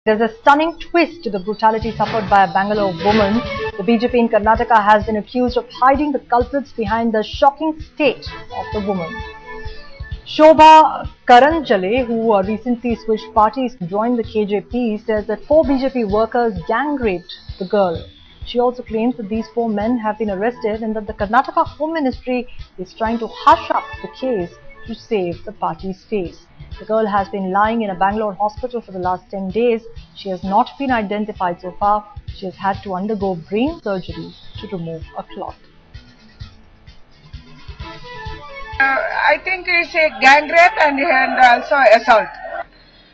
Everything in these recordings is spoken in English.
There's a stunning twist to the brutality suffered by a Bangalore woman. The BJP in Karnataka has been accused of hiding the culprits behind the shocking state of the woman. Shobha Karanjale, who recently switched parties to join the KJP, says that 4 BJP workers gang raped the girl. She also claims that these 4 men have been arrested and that the Karnataka Home Ministry is trying to hush up the case to save the party's face. The girl has been lying in a Bangalore hospital for the last 10 days. She has not been identified so far. She has had to undergo brain surgery to remove a clot. I think it's a gang rape and also assault.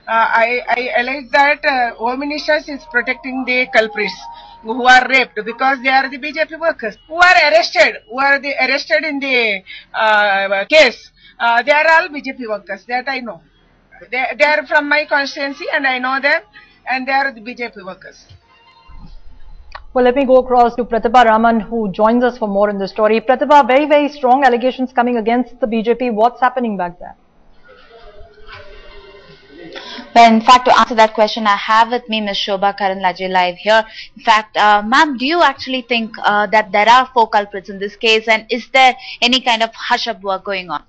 I like that Home Minister is protecting the culprits who are raped because they are the BJP workers who are arrested, in the case. They are all BJP workers, that I know. They are from my constituency and I know them, and they are the BJP workers. Well, let me go across to Pratibha Raman, who joins us for more in the story. Pratibha, very, very strong allegations coming against the BJP. What's happening back there? Well, in fact, to answer that question, I have with me Ms. Shobha Karanjale live here. In fact, ma'am, do you actually think that there are 4 culprits in this case, and is there any kind of hush-up work going on?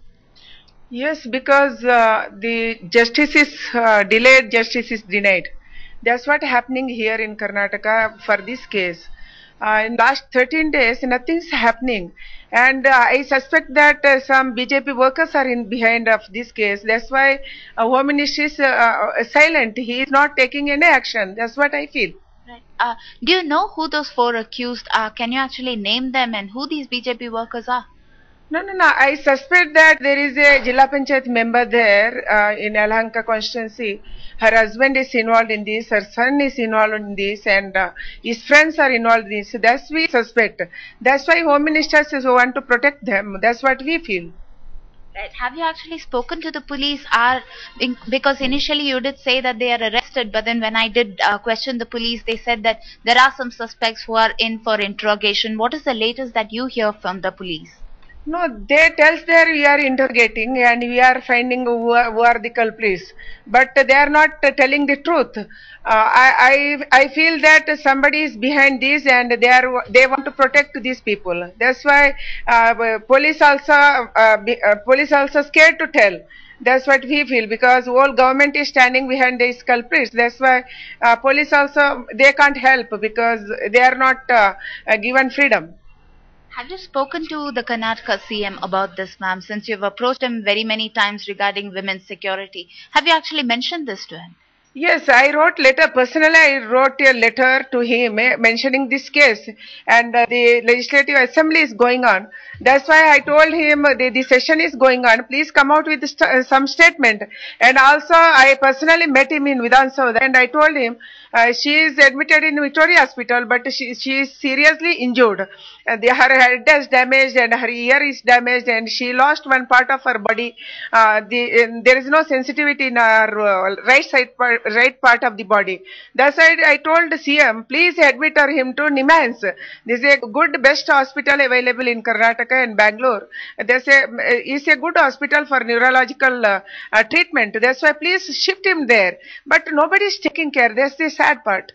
Yes, because the justice is delayed, justice is denied. That's what happening here in Karnataka for this case. In last 13 days, nothing's happening, and I suspect that some BJP workers are in behind of this case. That's why Home Ministry is silent. He is not taking any action. That's what I feel. Right. Do you know who those 4 accused are? Can you actually name them and who these BJP workers are? No. I suspect that there is a Jilla Panchayat member there in Yelahanka constituency. Her husband is involved in this, her son is involved in this, and his friends are involved in this. That's we suspect. That's why Home Minister says we want to protect them. That's what we feel. Right. Have you actually spoken to the police? Because initially you did say that they are arrested, but then when I did question the police, they said that there are some suspects who are in for interrogation. What is the latest that you hear from the police? No, they tells there we are interrogating and we are finding who are the culprits, but they are not telling the truth. I feel that somebody is behind this and they want to protect these people. That's why police also scared to tell. That's what we feel, because whole government is standing behind these culprits. That's why police also, they can't help because they are not given freedom. Have you spoken to the Karnataka CM about this, ma'am, since you've approached him very many times regarding women's security? Have you actually mentioned this to him? Yes, I wrote letter. Personally, I wrote a letter to him mentioning this case, and the Legislative Assembly is going on. That's why I told him the session is going on. Please come out with some statement. And also, I personally met him in Vidhan Sabha, and I told him she is admitted in Victoria Hospital, but she is seriously injured. Her head is damaged and her ear is damaged, and she lost one part of her body. There is no sensitivity in her right part of the body. That's why I told the CM, please admit him to Nimans. This is a good, best hospital available in Karnataka and Bangalore. It's a good hospital for neurological treatment. That's why please shift him there. But nobody is taking care. That's the sad part.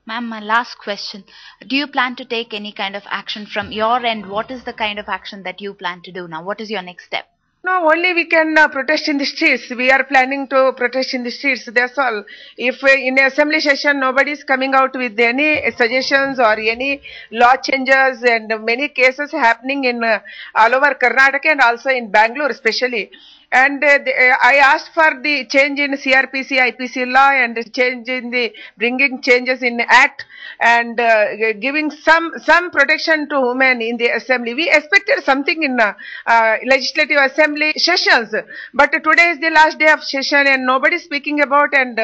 Ma'am, my last question. Do you plan to take any kind of action from your end? What is the kind of action that you plan to do now? What is your next step? No, only we can protest in the streets. We are planning to protest in the streets. That's all. If in assembly session nobody is coming out with any suggestions or any law changes, and many cases happening in all over Karnataka and also in Bangalore especially. And I asked for the change in CRPC, IPC law, and change in the bringing changes in Act, and giving some protection to women in the assembly. We expected something in Legislative Assembly sessions, but today is the last day of session and nobody is speaking about, and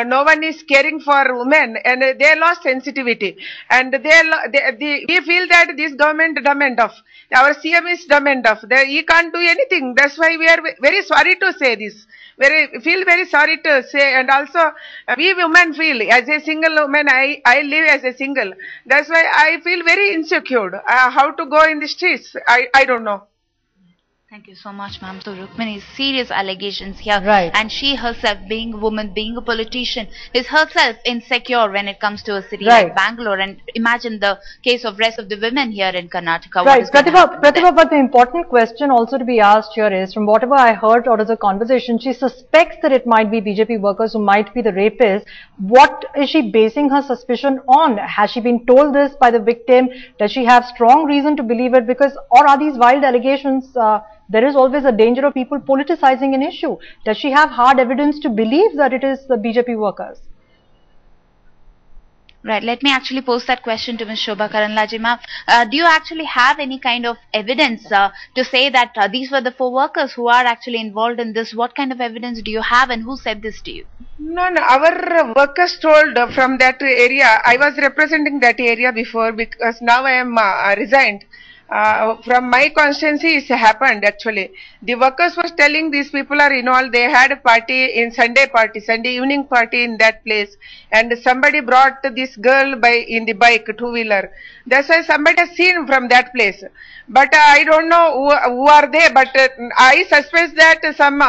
no one is caring for women, and they lost sensitivity, and we feel that this government dumb enough. Our CM is dumb enough. He can't do anything. That's why we are very sorry to say this. Feel very sorry to say, and also we women feel, as a single woman, I live as a single. That's why I feel very insecure. How to go in the streets, I don't know. Thank you so much, ma'am. So Rukmini's serious allegations here, Right. and she herself, being a woman, being a politician, is herself insecure when it comes to a city Right. like Bangalore. And imagine the case of rest of the women here in Karnataka. What Right, is going to happen to them? Pratibha, but the important question also to be asked here is, from whatever I heard out of the conversation, she suspects that it might be BJP workers who might be the rapists. What is she basing her suspicion on? Has she been told this by the victim? Does she have strong reason to believe it? Because, or are these wild allegations? There is always a danger of people politicizing an issue. Does she have hard evidence to believe that it is the BJP workers? Right, let me actually pose that question to Ms. Shobha Karandlaje, ma'am. Do you actually have any kind of evidence to say that these were the 4 workers who are actually involved in this? What kind of evidence do you have, and who said this to you? No, our workers told from that area. I was representing that area before, because now I am resigned. From my constituency, it happened actually. The workers was telling these people are involved. They had a party in Sunday evening party in that place, and somebody brought this girl in the bike, 2-wheeler. That's why somebody has seen from that place. But I don't know who are they. But I suspect that some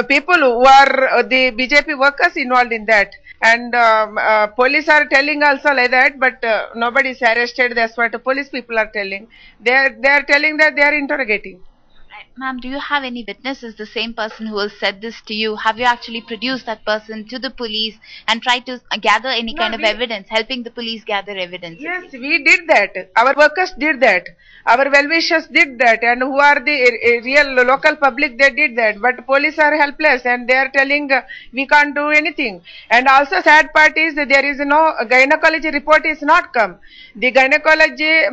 people who are the BJP workers involved in that. And police are telling also like that, but nobody is arrested. That's what the police people are telling. They are telling that they are interrogating. Ma'am, do you have any witnesses, the same person who has said this to you? Have you actually produced that person to the police and tried to gather any kind of evidence, helping the police gather evidence? Yes, we did that. Our workers did that. Our well-wishers did that. And who are the real local public, they did that. But police are helpless, and they are telling we can't do anything. And also sad part is that there is no gynecology report is not come. The gynecology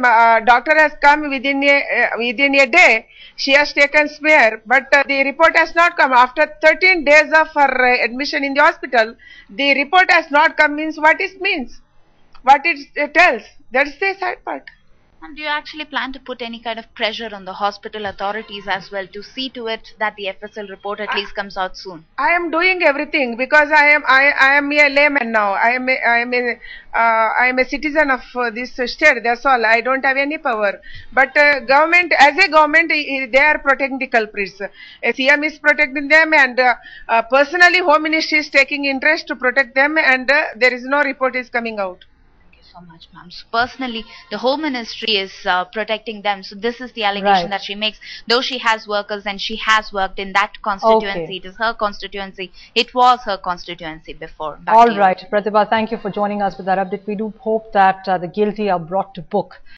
doctor has come within a day. She has taken smear, but the report has not come. After 13 days of her admission in the hospital, the report has not come. Means what it means, what it tells. That's the sad part. And do you actually plan to put any kind of pressure on the hospital authorities as well to see to it that the FSL report at least comes out soon? I am doing everything because I am a layman now. I am a citizen of this state. That's all. I don't have any power. But government, as a government, they are protecting the culprits. CM is protecting them, and personally, Home Ministry is taking interest to protect them, and there is no report is coming out. So much, ma'am. So personally, the Home Ministry is protecting them. So this is the allegation that she makes. Though she has workers and she has worked in that constituency, it is her constituency. It was her constituency before. All right, Pratibha, thank you for joining us with that update. We do hope that the guilty are brought to book.